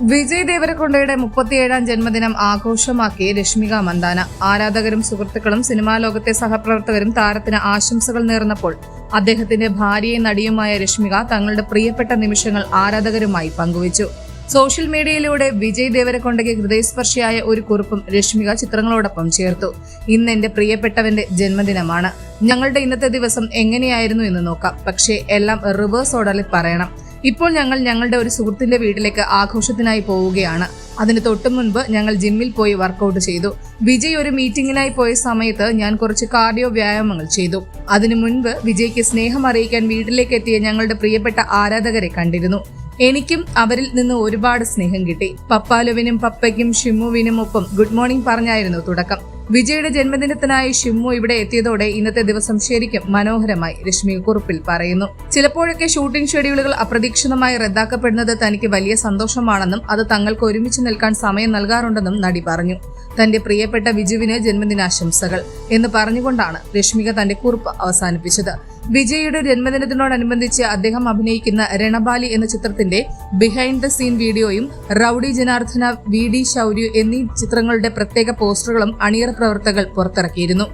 വിജയ് ദേവരകൊണ്ടയുടെ 37ാം ജന്മദിനം ആഘോഷമാക്കി രശ്മിക മന്ദാന. ആരാധകരും സുഹൃത്തുക്കളും സിനിമാ ലോകത്തെ സഹപ്രവർത്തകരും താരത്തിന് ആശംസകൾ നേർന്നപ്പോൾ അദ്ദേഹത്തിന്റെ ഭാര്യയും നടിയുമായ രശ്മിക തങ്ങളുടെ പ്രിയപ്പെട്ട നിമിഷങ്ങൾ ആരാധകരുമായി പങ്കുവച്ചു. സോഷ്യൽ മീഡിയയിലൂടെ വിജയ് ദേവരകൊണ്ടയ്ക്ക് ഹൃദയസ്പർശിയായ ഒരു കുറിപ്പും രശ്മിക ചിത്രങ്ങളോടൊപ്പം ചേർത്തു. ഇന്ന് എന്റെ പ്രിയപ്പെട്ടവന്റെ ജന്മദിനമാണ്. ഞങ്ങളുടെ ഇന്നത്തെ ദിവസം എങ്ങനെയായിരുന്നു എന്ന് നോക്കാം. പക്ഷേ എല്ലാം റിവേഴ്സ് ഓർഡറിൽ പറയണം. ഇപ്പോൾ ഞങ്ങൾ ഞങ്ങളുടെ ഒരു സുഹൃത്തിന്റെ വീട്ടിലേക്ക് ആഘോഷത്തിനായി പോവുകയാണ്. അതിന് തൊട്ടു മുൻപ് ഞങ്ങൾ ജിമ്മിൽ പോയി വർക്കൗട്ട് ചെയ്തു. വിജയ് ഒരു മീറ്റിംഗിനായി പോയ സമയത്ത് ഞാൻ കുറച്ച് കാർഡിയോ വ്യായാമങ്ങൾ ചെയ്തു. അതിനു മുൻപ് വിജയ്ക്ക് സ്നേഹം അറിയിക്കാൻ വീട്ടിലേക്ക് എത്തിയ ഞങ്ങളുടെ പ്രിയപ്പെട്ട ആരാധകരെ കണ്ടിരുന്നു. എനിക്കും അവരിൽ നിന്ന് ഒരുപാട് സ്നേഹം കിട്ടി. പപ്പാലുവിനും പപ്പയ്ക്കും ഷിമ്മുവിനും ഒപ്പം ഗുഡ് മോർണിംഗ് പറഞ്ഞായിരുന്നു തുടക്കം. വിജയുടെ ജന്മദിനത്തിനായി ഷിമ്മു ഇവിടെ എത്തിയതോടെ ഇന്നത്തെ ദിവസം ശരിക്കും മനോഹരമായി, രശ്മി കുറിപ്പിൽ പറയുന്നു. ചിലപ്പോഴൊക്കെ ഷൂട്ടിംഗ് ഷെഡ്യൂളുകൾ അപ്രതീക്ഷിതമായി റദ്ദാക്കപ്പെടുന്നത് തനിക്ക് വലിയ സന്തോഷമാണെന്നും അത് തങ്ങൾക്ക് ഒരുമിച്ച് നിൽക്കാൻ സമയം നൽകാറുണ്ടെന്നും നടി പറഞ്ഞു. തന്റെ പ്രിയപ്പെട്ട വിജുവിന് ജന്മദിനാശംസകൾ എന്ന് പറഞ്ഞുകൊണ്ടാണ് രശ്മിക തന്റെ കുറിപ്പ് അവസാനിപ്പിച്ചത്. വിജയുടെ ജന്മദിനത്തിനോടനുബന്ധിച്ച് അദ്ദേഹം അഭിനയിക്കുന്ന രണബാലി എന്ന ചിത്രത്തിന്റെ ബിഹൈൻഡ് ദ സീൻ വീഡിയോയും റൌഡി ജനാർദ്ദന, വി ഡി ശൗര്യ എന്നീ ചിത്രങ്ങളുടെ പ്രത്യേക പോസ്റ്ററുകളും അണിയറ പ്രവർത്തകർ പുറത്തിറക്കിയിരുന്നു.